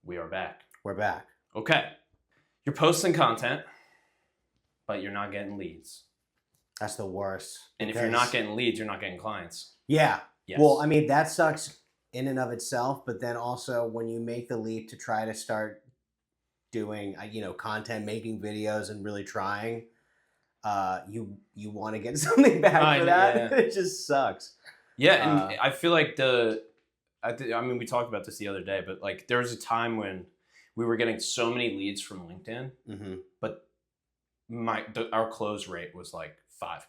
We are back. We're back. Okay. You're posting content, but you're not getting leads. That's the worst. And if you're not getting leads, you're not getting clients. Yeah. Yes. Well, I mean, that sucks in and of itself, but then also when you make the leap to try to start doing, content, making videos and really trying, you want to get something back for that. Yeah. It just sucks. Yeah, and I feel like we talked about this the other day, but like there was a time when we were getting so many leads from LinkedIn, but our close rate was like 5%.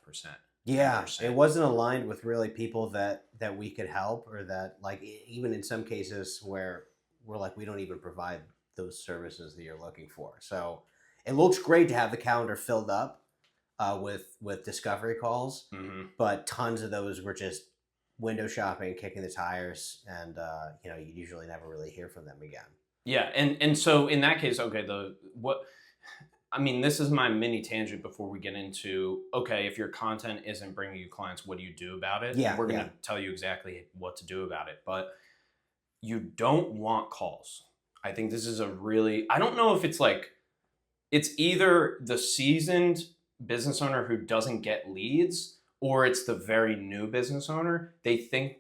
Yeah, 10%. it wasn't aligned with really people that we could help, or that, like, even in some cases where we're like, we don't even provide those services that you're looking for. So it looks great to have the calendar filled up with discovery calls, but tons of those were just window shopping, kicking the tires, and you usually never really hear from them again. Yeah, and so in that case, okay, this is my mini tangent before we get into, okay, if your content isn't bringing you clients, what do you do about it? Yeah, we're going to tell you exactly what to do about it, but you don't want calls. I think this is I don't know if it's either the seasoned business owner who doesn't get leads, or it's the very new business owner. They think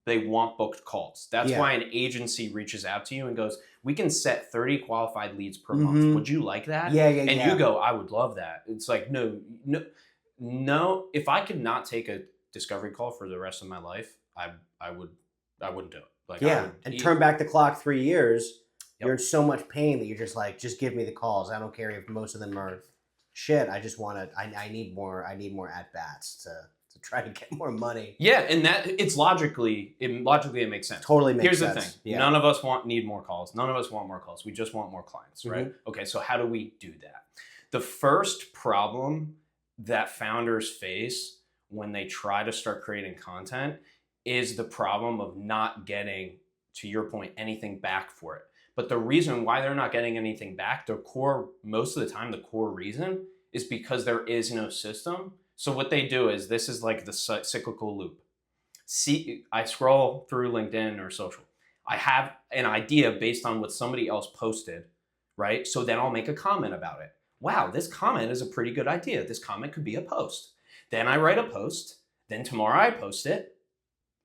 they want booked calls. That's why an agency reaches out to you and goes, we can set 30 qualified leads per month. Would you like that? Yeah. And you go, I would love that. It's like, no. If I could not take a discovery call for the rest of my life, I wouldn't do it. And turn back the clock 3 years. Yep. You're in so much pain that you're just like, just give me the calls. I don't care if most of them are shit. I just want to. I need more at bats to try to get more money. Yeah, and that it's logically it makes sense. Totally makes sense. Here's the thing: none of us need more calls. None of us want more calls. We just want more clients, right? Okay, so how do we do that? The first problem that founders face when they try to start creating content is the problem of not getting, to your point, anything back for it. But the reason why they're not getting anything back, most of the time, the core reason is because there is no system. So what they do is, this is like the cyclical loop. I scroll through LinkedIn or social. I have an idea based on what somebody else posted, right? So then I'll make a comment about it. Wow, this comment is a pretty good idea. This comment could be a post. Then I write a post. Then tomorrow I post it.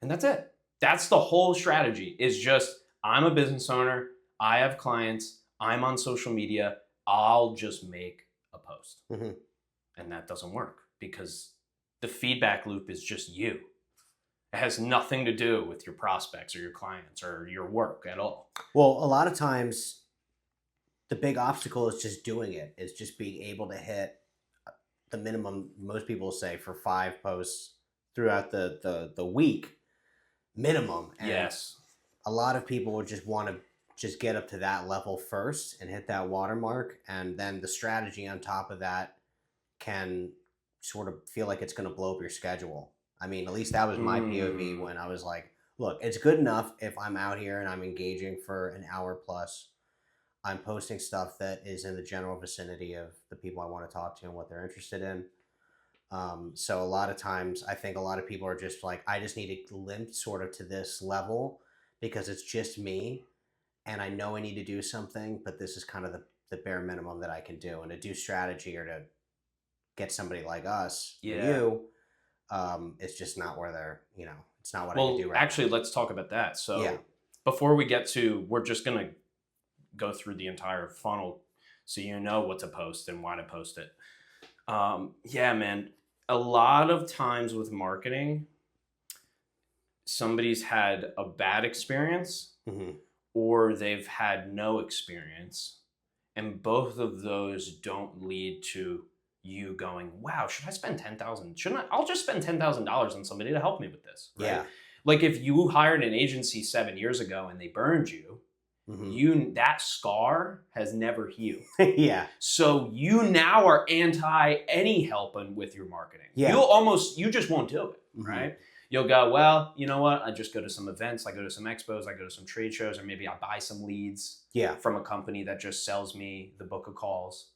And that's it. That's the whole strategy, is just, I'm a business owner. I have clients. I'm on social media. I'll just make a post. And that doesn't work, because the feedback loop is just you. It has nothing to do with your prospects or your clients or your work at all. Well, a lot of times the big obstacle is just doing it. It's just being able to hit the minimum, most people say, for 5 posts throughout the week minimum. And yes. A lot of people would just want to just get up to that level first and hit that watermark. And then the strategy on top of that can sort of feel like it's going to blow up your schedule. I mean, at least that was my POV when I was like, look, it's good enough if I'm out here and I'm engaging for an hour plus. I'm posting stuff that is in the general vicinity of the people I want to talk to and what they're interested in. So a lot of times I think a lot of people are just like, I just need to limp sort of to this level because it's just me and I know I need to do something, but this is kind of the bare minimum that I can do. And to do strategy or to get somebody like us, it's just not where they're, it's not what I can do right now. Actually, let's talk about that. So before we get to, we're just going to go through the entire funnel so you know what to post and why to post it. Man, a lot of times with marketing, somebody's had a bad experience or they've had no experience. And both of those don't lead to you going, wow, should I spend $10,000? Shouldn't I? I'll just spend $10,000 on somebody to help me with this. Right? Yeah. Like if you hired an agency 7 years ago and they burned you, that scar has never healed. Yeah. So you now are anti any help with your marketing. Yeah. You just won't do it, right? You'll go, well, you know what? I just go to some events. I go to some expos. I go to some trade shows, or maybe I buy some leads from a company that just sells me the book of calls.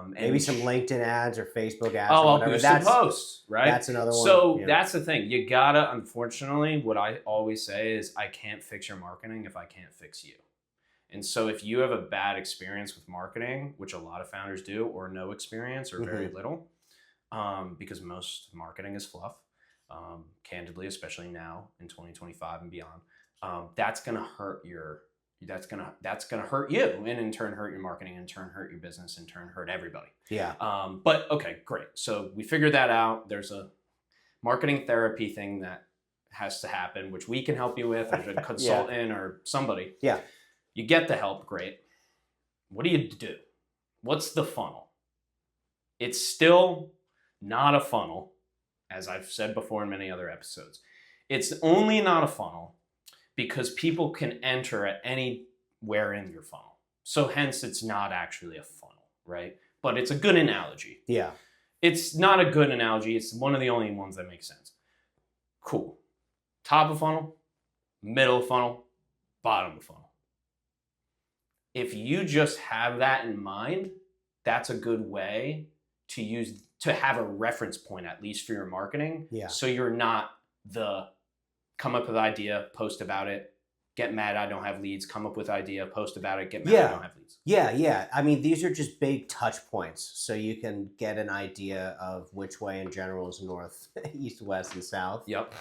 Maybe some LinkedIn ads or Facebook ads. Oh, I'll boost some posts, right? That's another one. So that's the thing. You gotta, unfortunately, what I always say is I can't fix your marketing if I can't fix you. And so if you have a bad experience with marketing, which a lot of founders do, or no experience or very little, because most marketing is fluff, candidly, especially now in 2025 and beyond, that's gonna hurt that's gonna hurt you, and in turn hurt your marketing, in turn hurt your business, in turn hurt everybody. Yeah. But okay, great. So we figured that out. There's a marketing therapy thing that has to happen, which we can help you with, or a consultant or somebody. Yeah. You get the help, great. What do you do? What's the funnel? It's still not a funnel, as I've said before in many other episodes. It's only not a funnel because people can enter at anywhere in your funnel. So hence it's not actually a funnel, right? But it's a good analogy. Yeah. It's not a good analogy. It's one of the only ones that makes sense. Cool. Top of funnel, middle of funnel, bottom of funnel. If you just have that in mind, that's a good way to have a reference point, at least for your marketing. Yeah. So you're not the come up with idea, post about it, get mad I don't have leads, come up with idea, post about it, get mad I don't have leads. Yeah. I mean, these are just big touch points. So you can get an idea of which way in general is north, east, west, and south. Yep.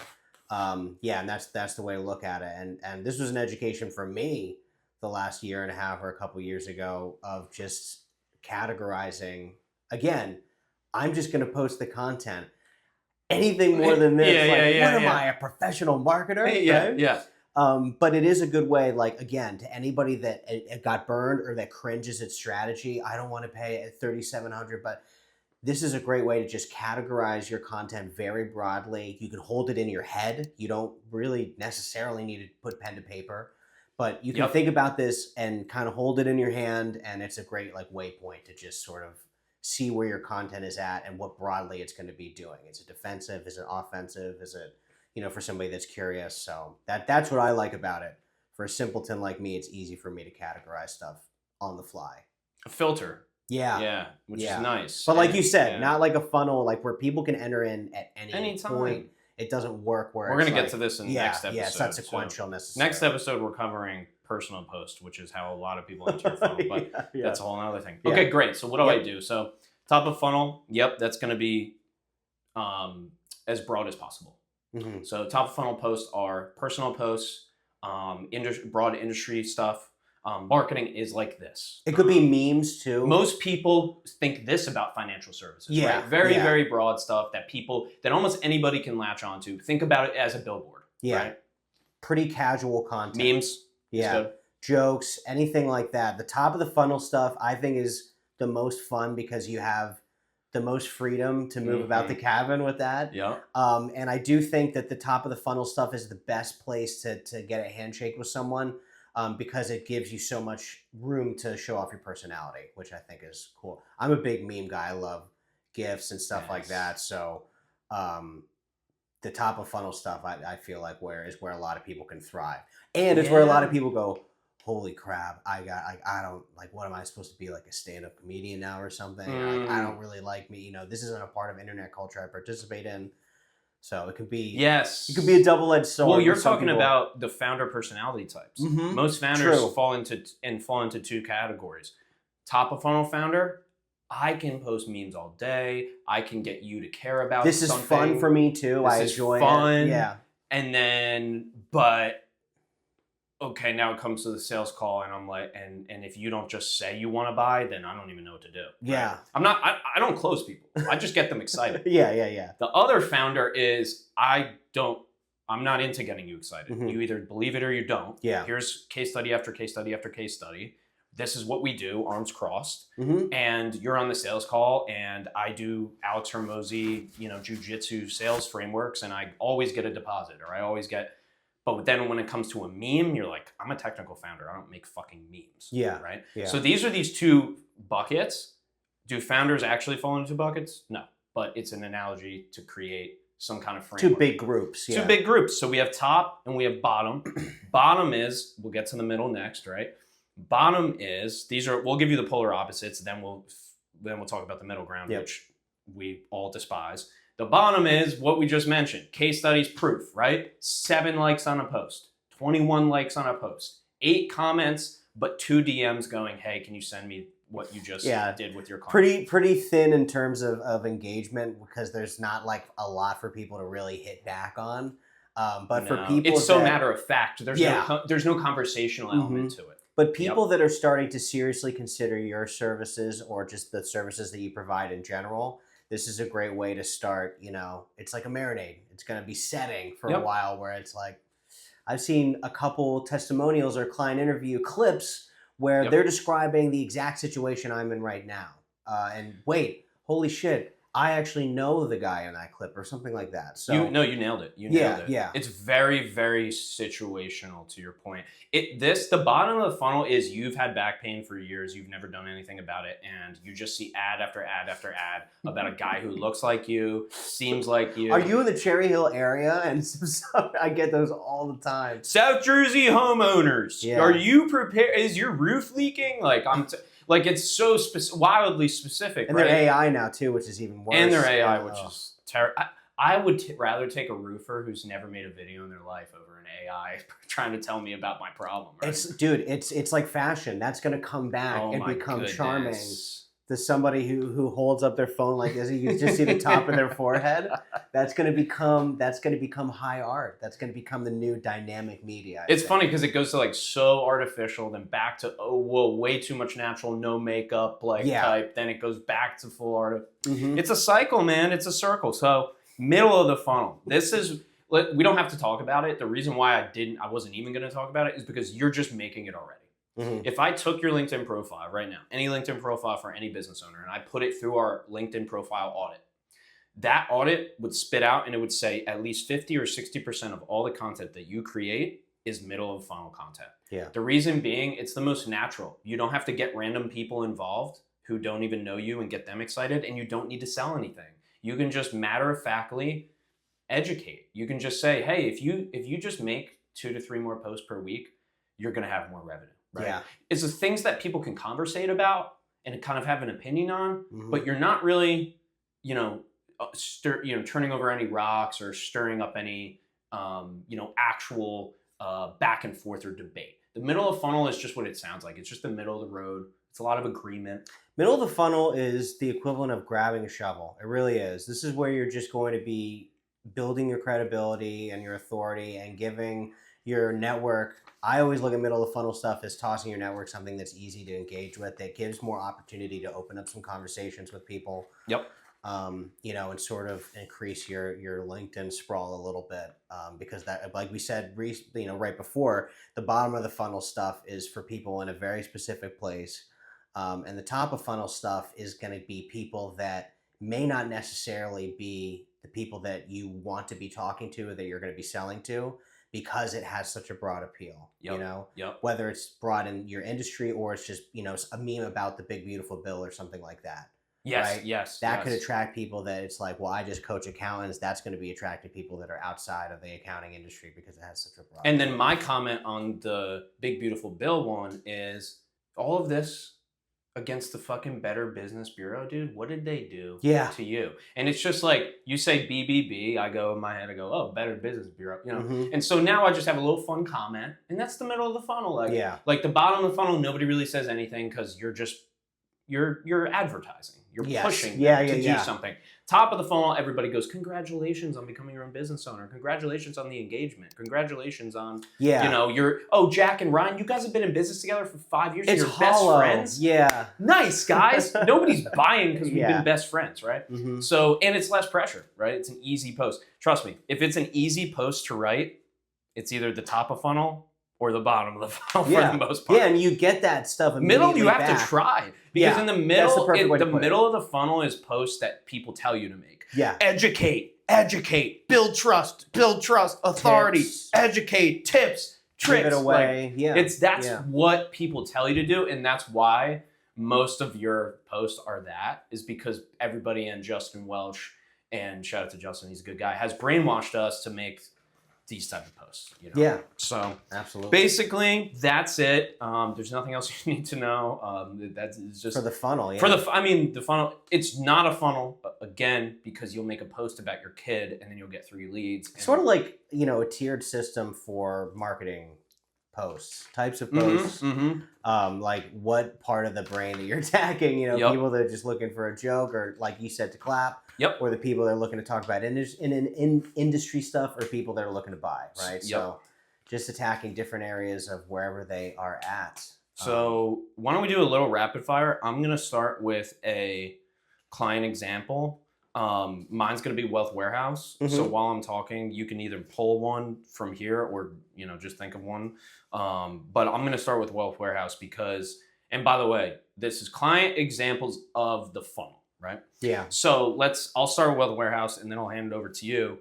Yeah, and that's the way to look at it. And this was an education for me the last year and a half or a couple years ago of just categorizing. Again, I'm just going to post the content. Anything more than this, am I, a professional marketer? Yeah. But it is a good way, like, again, to anybody that got burned or that cringes at strategy, I don't want to pay at $3,700, but this is a great way to just categorize your content very broadly. You can hold it in your head. You don't really necessarily need to put pen to paper, but you can think about this and kind of hold it in your hand, and it's a great like waypoint to just sort of see where your content is at and what broadly it's going to be doing. Is it defensive? Is it offensive? Is it, for somebody that's curious? So that's what I like about it. For a simpleton like me, it's easy for me to categorize stuff on the fly. A filter. Yeah. Which is nice. But like you said, not like a funnel, like where people can enter in at any time. point. It doesn't work where we're going to get to this in the next episode. Yeah, it's not sequential necessarily. Next episode, we're covering personal post, which is how a lot of people enter your funnel, but that's a whole other thing. Okay, great. So what do I do? So top of funnel, that's going to be as broad as possible. Mm-hmm. So top of funnel posts are personal posts, broad industry stuff. Marketing is like this. It could be memes too. Most people think this about financial services, right? Very broad stuff that almost anybody can latch onto. Think about it as a billboard, right? Pretty casual content. Memes. Yeah. Jokes, anything like that. The top of the funnel stuff, I think, is the most fun because you have the most freedom to move about the cabin with that. Yeah. And I do think that the top of the funnel stuff is the best place to get a handshake with someone. Because it gives you so much room to show off your personality, which I think is cool. I'm a big meme guy. I love GIFs and stuff like that. So the top of funnel stuff, I feel like is where a lot of people can thrive. And it's where a lot of people go, holy crap, I don't, like, what am I supposed to be, like a stand-up comedian now or something? I don't really like me. This isn't a part of internet culture I participate in. So it could be it could be a double-edged sword. Well, you're talking about the founder personality types. Mm-hmm. Most founders fall into two categories. Top of funnel founder, I can post memes all day. I can get you to care about this something. This is fun for me too. I enjoy it. Yeah. And then, but okay, now it comes to the sales call, and I'm like, and if you don't just say you want to buy, then I don't even know what to do. Yeah. Right? I don't close people. I just get them excited. Yeah. The other founder is, I'm not into getting you excited. Mm-hmm. You either believe it or you don't. Yeah. Here's case study after case study after case study. This is what we do, arms crossed. Mm-hmm. And you're on the sales call, and I do Alex Hormozi, jujitsu sales frameworks, and I always get a deposit, or I always get. But then when it comes to a meme, you're like, I'm a technical founder. I don't make fucking memes. Yeah. Right? Yeah. So these are these two buckets. Do founders actually fall into buckets? No. But it's an analogy to create some kind of framework. Two big groups. Yeah. Two big groups. So we have top and we have bottom. Bottom is, we'll get to the middle next, right? Bottom is, we'll give you the polar opposites. Then we'll talk about the middle ground, which we all despise. The bottom is what we just mentioned. Case studies, proof, right? 7 likes on a post, 21 likes on a post, 8 comments but 2 DMs going, hey, can you send me what you just did with your client? Pretty thin in terms of engagement, because there's not like a lot for people to really hit back on. But for people, it's so matter of fact. There's no conversational element to it. But people that are starting to seriously consider your services or just the services that you provide in general, this is a great way to start. You know, it's like a marinade. It's going to be setting for a while, where it's like, I've seen a couple testimonials or client interview clips where they're describing the exact situation I'm in right now. And wait, holy shit, I actually know the guy in that clip or something like that. So you nailed it. You nailed it. Yeah. It's very, very situational, to your point. The bottom of the funnel is you've had back pain for years. You've never done anything about it. And you just see ad after ad after ad about a guy who looks like you, seems like you. Are you in the Cherry Hill area? And I get those all the time. South Jersey homeowners. Yeah. Are you prepared? Is your roof leaking? Like it's so wildly specific, and right? they're AI now too, which is even worse. And they're AI, which is terrible. I would rather take a roofer who's never made a video in their life over an AI trying to tell me about my problem. Right? It's like fashion. That's going to come back and become charming to somebody who holds up their phone like this. You just see the top of their forehead. That's going to become high art. That's going to become the new dynamic media. It's funny because it goes to like so artificial, then back to way too much natural, no makeup type. Then it goes back to full art. It's a cycle, man. It's a circle. So middle of the funnel. We don't have to talk about it. The reason why I wasn't even going to talk about it is because you're just making it already. If I took your LinkedIn profile right now, any LinkedIn profile for any business owner, and I put it through our LinkedIn profile audit, that audit would spit out and it would say at least 50 or 60% of all the content that you create is middle of funnel content. Yeah. The reason being, it's the most natural. You don't have to get random people involved who don't even know you and get them excited, and you don't need to sell anything. You can just matter-of-factly educate. You can just say, hey, if you just make 2 to 3 more posts per week, you're going to have more revenue. Right? Yeah. It's the things that people can conversate about and kind of have an opinion on, but you're not really, turning over any rocks or stirring up any, actual back and forth or debate. The middle of funnel is just what it sounds like. It's just the middle of the road. It's a lot of agreement. Middle of the funnel is the equivalent of grabbing a shovel. It really is. This is where you're just going to be building your credibility and your authority and giving your network. I always look at middle of the funnel stuff as tossing your network something that's easy to engage with, that gives more opportunity to open up some conversations with people. Yep. And sort of increase your LinkedIn sprawl a little bit, because that, like we said, right before, the bottom of the funnel stuff is for people in a very specific place, and the top of funnel stuff is going to be people that may not necessarily be the people that you want to be talking to or that you're going to be selling to, because it has such a broad appeal. Whether it's broad in your industry or it's just a meme about the big beautiful bill or something like that. Yes, right? yes. That could attract people that it's like, well, I just coach accountants. That's going to be attracting people that are outside of the accounting industry because it has such a broad. And then my comment on the big beautiful bill one is all of this against the fucking Better Business Bureau, dude. What did they do to you? And it's just like, you say BBB, I go in my head, I go, oh, Better Business Bureau, And so now I just have a little fun comment, and that's the middle of the funnel. Like the bottom of the funnel, nobody really says anything because you're advertising. You're pushing to do something. Top of the funnel, everybody goes, congratulations on becoming your own business owner. Congratulations on the engagement. Congratulations on, Jack and Ryan, you guys have been in business together for 5 years. It's you're best friends. Yeah. Nice, guys. Nobody's buying because we've been best friends, right? So, and it's less pressure, right? It's an easy post. Trust me, if it's an easy post to write, it's either the top of funnel or the bottom of the funnel for the most part. Yeah, and you get that stuff immediately middle, you have to try. Because in the middle, the middle of the funnel is posts that people tell you to make. Yeah. Educate, build trust, authority, tips. Educate, tips, tricks. Give it away. That's what people tell you to do, and that's why most of your posts are that, is because everybody in Justin Welsh, and shout out to Justin, he's a good guy, has brainwashed us to make these type of posts. Yeah. So absolutely. Basically, that's it. There's nothing else you need to know. That's just for the funnel. Yeah. The funnel. It's not a funnel again because you'll make a post about your kid and then you'll get 3 leads. Sort of like a tiered system for marketing posts, like what part of the brain that you're attacking, people that are just looking for a joke or like you said to clap, or the people that are looking to talk about in industry stuff or people that are looking to buy, right? So just attacking different areas of wherever they are at. So why don't we do a little rapid fire? I'm going to start with a client example. Mine's going to be Wealth Warehouse. So while I'm talking, you can either pull one from here or, just think of one. But I'm going to start with Wealth Warehouse because, and by the way, this is client examples of the funnel, right? Yeah. So I'll start with Wealth Warehouse and then I'll hand it over to you.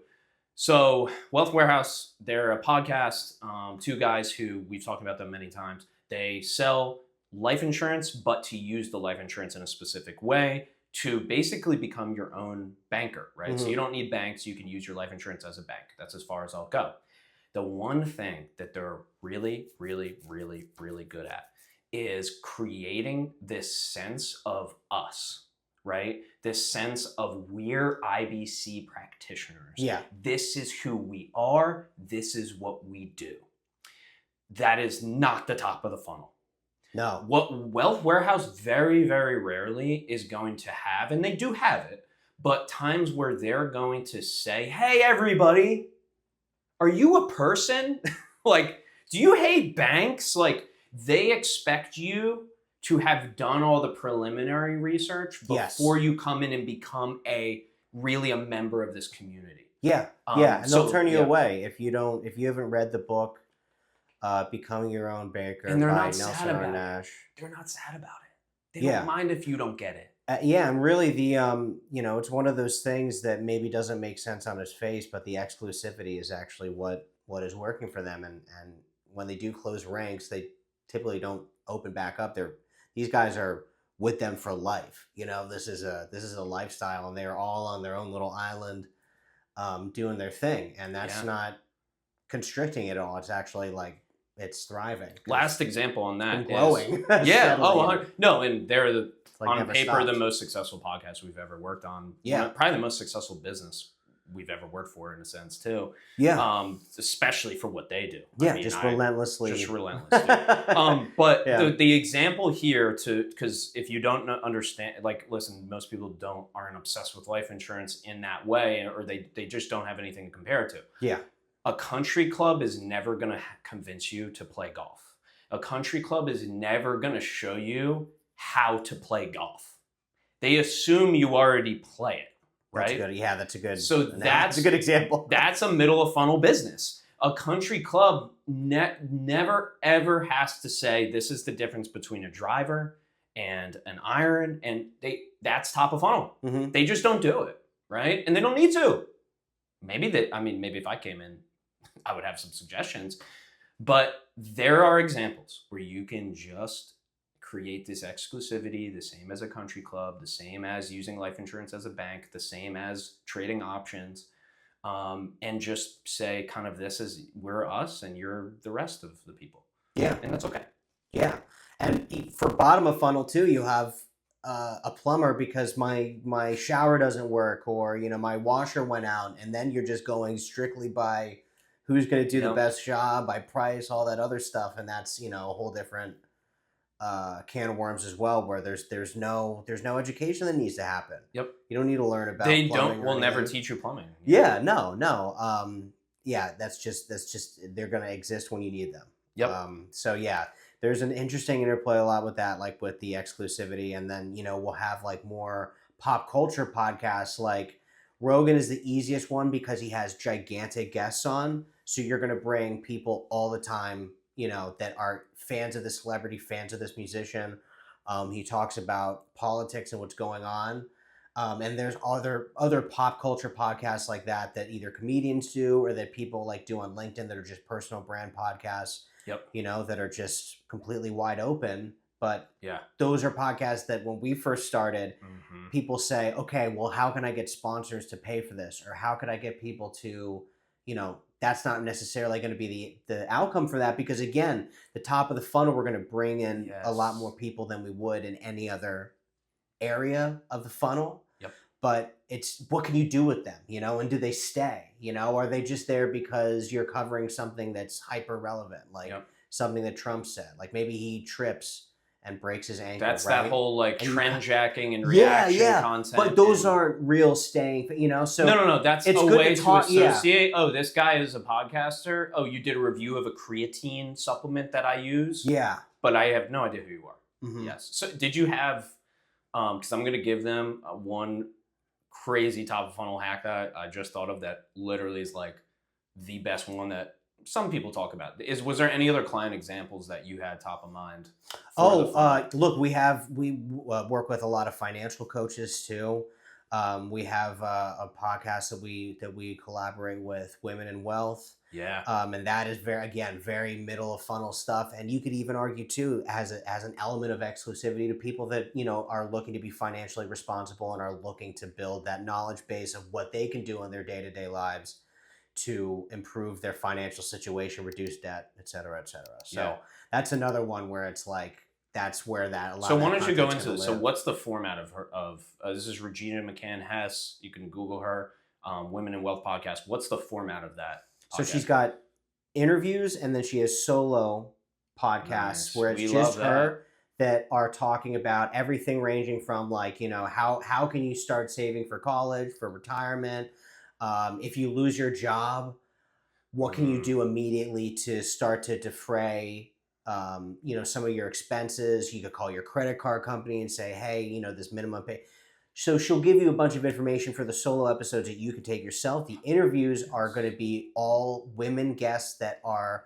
So Wealth Warehouse, they're a podcast, two guys who we've talked about them many times. They sell life insurance, but to use the life insurance in a specific way to basically become your own banker, right? So you don't need banks. You can use your life insurance as a bank. That's as far as I'll go. The one thing that they're really, really, really, really good at is creating this sense of us, right? This sense of we're IBC practitioners. Yeah. This is who we are. This is what we do. That is not the top of the funnel. No. What Wealth Warehouse very, very rarely is going to have, and they do have it, but times where they're going to say, hey, everybody, are you a person? Like, do you hate banks? Like, they expect you to have done all the preliminary research before you come in and become a member of this community. Yeah. And they'll turn you away if you haven't read the book, Becoming Your Own Banker and they're by not Nelson sad about R. Nash. They're not sad about it. They don't mind if you don't get it. And really it's one of those things that maybe doesn't make sense on its face, but the exclusivity is actually what is working for them. And when they do close ranks, they typically don't open back up. These guys are with them for life. This is a lifestyle, and they're all on their own little island, doing their thing. And that's not constricting at all. It's actually like, it's thriving. Last example on that is growing. No, and they're on paper stopped. the most successful podcast we've ever worked on. Yeah, probably the most successful business we've ever worked for in a sense too. Yeah, especially for what they do. Yeah, relentlessly. Just relentless. But the example here because if you don't understand, like, listen, most people aren't obsessed with life insurance in that way, or they just don't have anything to compare it to. Yeah. A country club is never going to convince you to play golf. A country club is never going to show you how to play golf. They assume you already play it, right? That's good. Yeah, that's a good. So that's a good example. That's a middle of funnel business. A country club never ever has to say this is the difference between a driver and an iron, and that's top of funnel. They just don't do it, right? And they don't need to. Maybe if I came in, I would have some suggestions, but there are examples where you can just create this exclusivity, the same as a country club, the same as using life insurance as a bank, the same as trading options, and just say kind of this is we're us and you're the rest of the people. Yeah. And that's okay. Yeah. And for bottom of funnel too, you have a plumber because my shower doesn't work, or my washer went out, and then you're just going strictly by who's going to do the best job, by price, all that other stuff, and that's a whole different can of worms as well, where there's no education that needs to happen. Yep. You don't need to learn about. They plumbing will never teach you plumbing. Yeah. No. That's just they're going to exist when you need them. Yep. So yeah. There's an interesting interplay a lot with that, like with the exclusivity, and then we'll have like more pop culture podcasts. Like Rogan is the easiest one because he has gigantic guests on, so you're gonna bring people all the time, that are fans of this celebrity, fans of this musician. He talks about politics and what's going on, and there's other pop culture podcasts like that either comedians do or that people like do on LinkedIn that are just personal brand podcasts. Yep. That are just completely wide open. But yeah, those are podcasts that when we first started, people say, okay, well, how can I get sponsors to pay for this? Or how could I get people to, that's not necessarily going to be the outcome for that. Because again, the top of the funnel, we're going to bring in a lot more people than we would in any other area of the funnel. Yep. But it's what can you do with them, and do they stay, are they just there because you're covering something that's hyper relevant? Like something that Trump said. Like maybe he trips and breaks his ankle. That's right? that whole like And trend jacking and yeah, reaction yeah. content. But those and- aren't real staying, you know. So no. That's it's a good way to to talk- yeah. associate. Oh, this guy is a podcaster. Oh, you did a review of a creatine supplement that I use. yeah. But I have no idea who you are. Mhm. Yes. So did you have? Because I'm going to give them one crazy top of funnel hack that I just thought of that literally is like the best one that some people talk about. Was there any other client examples that you had top of mind? Look, we work with a lot of financial coaches too. We have a podcast that we collaborate with, Women in Wealth. Yeah. And that is very middle of funnel stuff. And you could even argue too, as an element of exclusivity to people that, you know, are looking to be financially responsible and are looking to build that knowledge base of what they can do in their day-to-day lives to improve their financial situation, reduce debt, et cetera, et cetera. So that's another one where it's like, that's where that a lot. So of why that don't you go content's into gonna this? So live. what's the format of her? This is Regina McCann Hess. You can Google her. Women in Wealth podcast. What's the format of that? So podcast? she's got interviews and then she has solo podcasts Nice. where it's We just love her that are talking about everything ranging from like, you know, how can you start saving for college, for retirement? If you lose your job, what can you do immediately to start to defray, you know, some of your expenses? You could call your credit card company and say, hey, you know, this minimum pay. So she'll give you a bunch of information for the solo episodes that you can take yourself. The interviews are going to be all women guests that are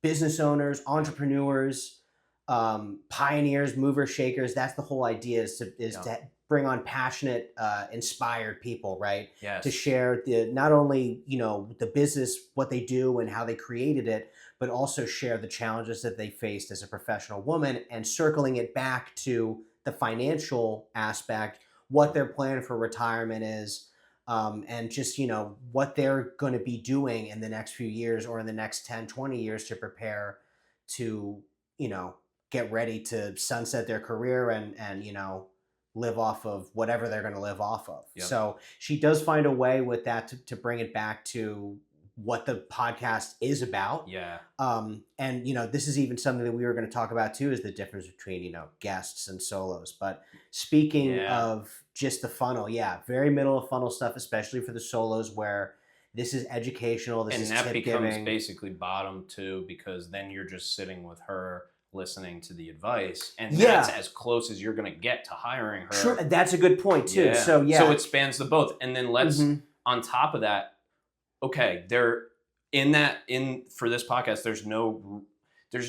business owners, entrepreneurs, pioneers, movers, shakers. That's the whole idea is to bring on passionate, inspired people, right? Yes. To share not only, you know, the business, what they do and how they created it, but also share the challenges that they faced as a professional woman and circling it back to the financial aspect, what their plan for retirement is, and just, you know, what they're going to be doing in the next few years or in the next 10, 20 years to prepare to, you know, get ready to sunset their career and you know, live off of whatever they're going to live off of. Yep. So she does find a way with that to bring it back to what the podcast is about. Yeah. And, you know, this is even something that we were going to talk about too, is the difference between, you know, guests and solos. But speaking of just the funnel, very middle of funnel stuff, especially for the solos where this is educational, this is that tip becomes giving. basically bottom too, because then you're just sitting with her listening to the advice, and that's as close as you're going to get to hiring her. Sure, that's a good point too. Yeah. So so it spans the both, and then let's Mm-hmm. on top of that, okay, for this podcast, there's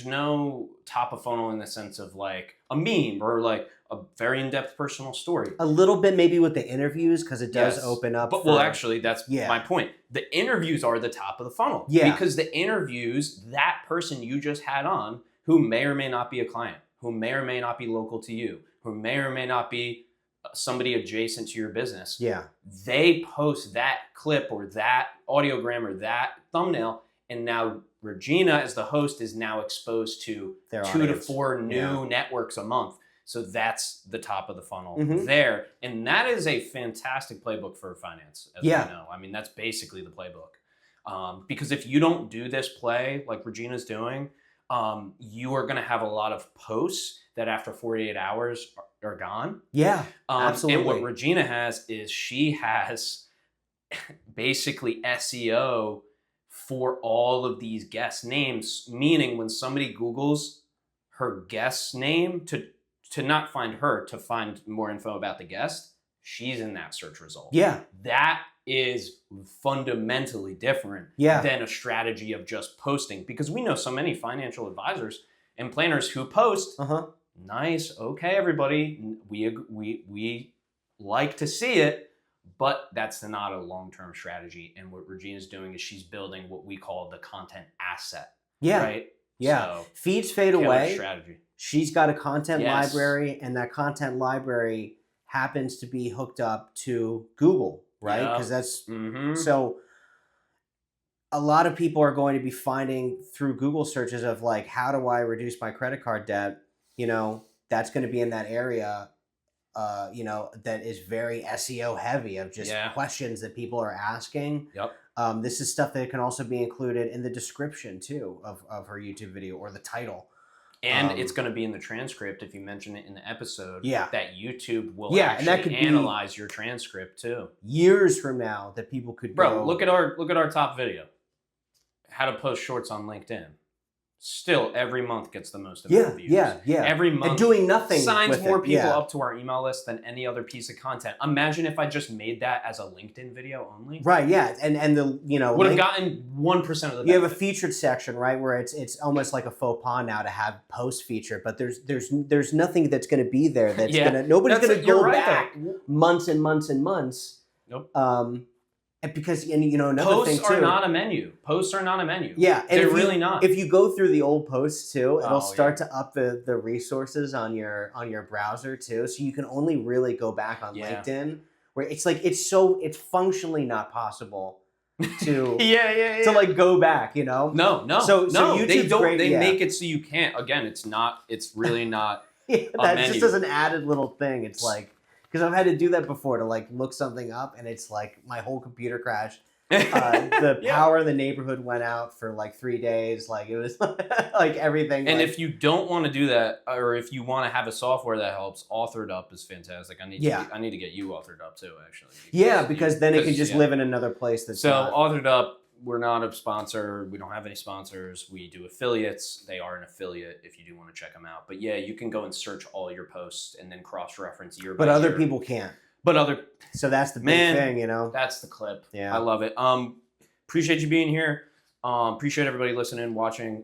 no top of funnel in the sense of like a meme or like a very in-depth personal story. A little bit maybe with the interviews, because it does open up. But well, actually, that's Yeah. my point. The interviews are the top of the funnel. Yeah. Because the interviews, that person you just had on, who may or may not be a client, who may or may not be local to you, who may or may not be somebody adjacent to your business. Yeah. They post that clip or that audiogram or that thumbnail, and now Regina, as the host, is now exposed to Their 2 to audience. 4 new networks a month. So that's the top of the funnel there. And that is a fantastic playbook for finance, as we know. I mean, that's basically the playbook. Because if you don't do this play like Regina's doing, you are going to have a lot of posts that after 48 hours are gone. Yeah, absolutely. And what Regina has is she has basically SEO for all of these guest names, meaning when somebody Googles her guest's name to not find her, to find more info about the guest, she's in that search result. Yeah. That is fundamentally different than a strategy of just posting, because we know so many financial advisors and planners who post, nice, okay, everybody, we like to see it, but that's not a long-term strategy. And what Regina's doing is she's building what we call the content asset. Yeah. Right? Yeah. So, feeds fade away. Strategy. She's got a content library, and that content library happens to be hooked up to Google, right? Because that's so a lot of people are going to be finding through Google searches of like, how do I reduce my credit card debt? You know, that's going to be in that area you know, that is very SEO heavy of just questions that people are asking. Yep. This is stuff that can also be included in the description too of her YouTube video or the title. And it's going to be in the transcript if you mention it in the episode. Yeah. That YouTube will actually analyze your transcript too. Years from now, that people could Bro, look at our top video. How to post shorts on LinkedIn. Still, every month gets the most amount of views. Yeah. Every month, and doing nothing signs more people up up to our email list than any other piece of content. Imagine if I just made that as a LinkedIn video only. Right. Yeah. And the would have gotten 1% of the benefit. You have a featured section, right, where it's almost like a faux pas now to have post feature, but there's nothing that's going to be there that's nobody's going to go back months and months and months. Nope. And because you know another thing too. Posts are not a menu. Posts are not a menu. Yeah, and they're really not. If you go through the old posts too, it'll start to up the resources on your browser too. So you can only really go back on LinkedIn, where it's like it's functionally not possible to to like go back. You know? No. So they don't. They make it so you can't. Again, it's not. It's really not. That's just as an added little thing. It's like. Because I've had to do that before to like look something up, and it's like my whole computer crashed. The power in the neighborhood went out for like 3 days. Like it was like everything. And if you don't want to do that, or if you want to have a software that helps, Authored Up is fantastic. I need to get you Authored Up too, actually. Because then it can just live in another place. That's Authored Up. We're not a sponsor. We don't have any sponsors. We do affiliates. They are an affiliate if you do want to check them out. But yeah, you can go and search all your posts and then cross-reference year by year. But other people can't. So that's the big thing, you know? That's the clip. Yeah. I love it. Appreciate you being here. Appreciate everybody listening, watching.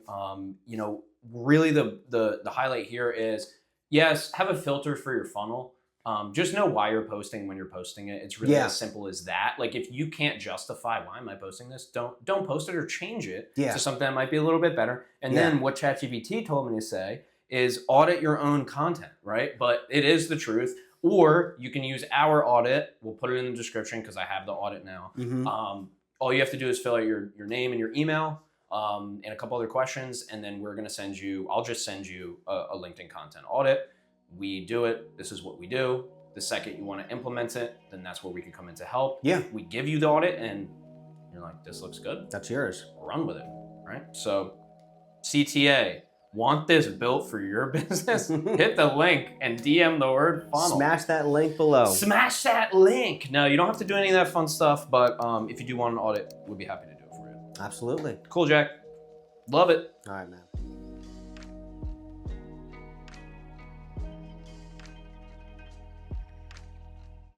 You know, really the highlight here is, yes, have a filter for your funnel. Just know why you're posting when you're posting it. It's really as simple as that. Like if you can't justify why am I posting this, don't post it or change it to something that might be a little bit better. And then what ChatGPT told me to say is audit your own content, right? But it is the truth. Or you can use our audit. We'll put it in the description because I have the audit now. Mm-hmm. All you have to do is fill out your name and your email and a couple other questions, and then we're gonna send you. I'll just send you a LinkedIn content audit. We do it. This is what we do. The second you want to implement it, then that's where we can come in to help. Yeah. We give you the audit and you're like, this looks good. That's yours. Run with it, right? So CTA, want this built for your business? Hit the link and DM the word funnel. Smash that link below. Smash that link. No, you don't have to do any of that fun stuff, but if you do want an audit, we'd be happy to do it for you. Absolutely. Cool, Jack. Love it. All right, man.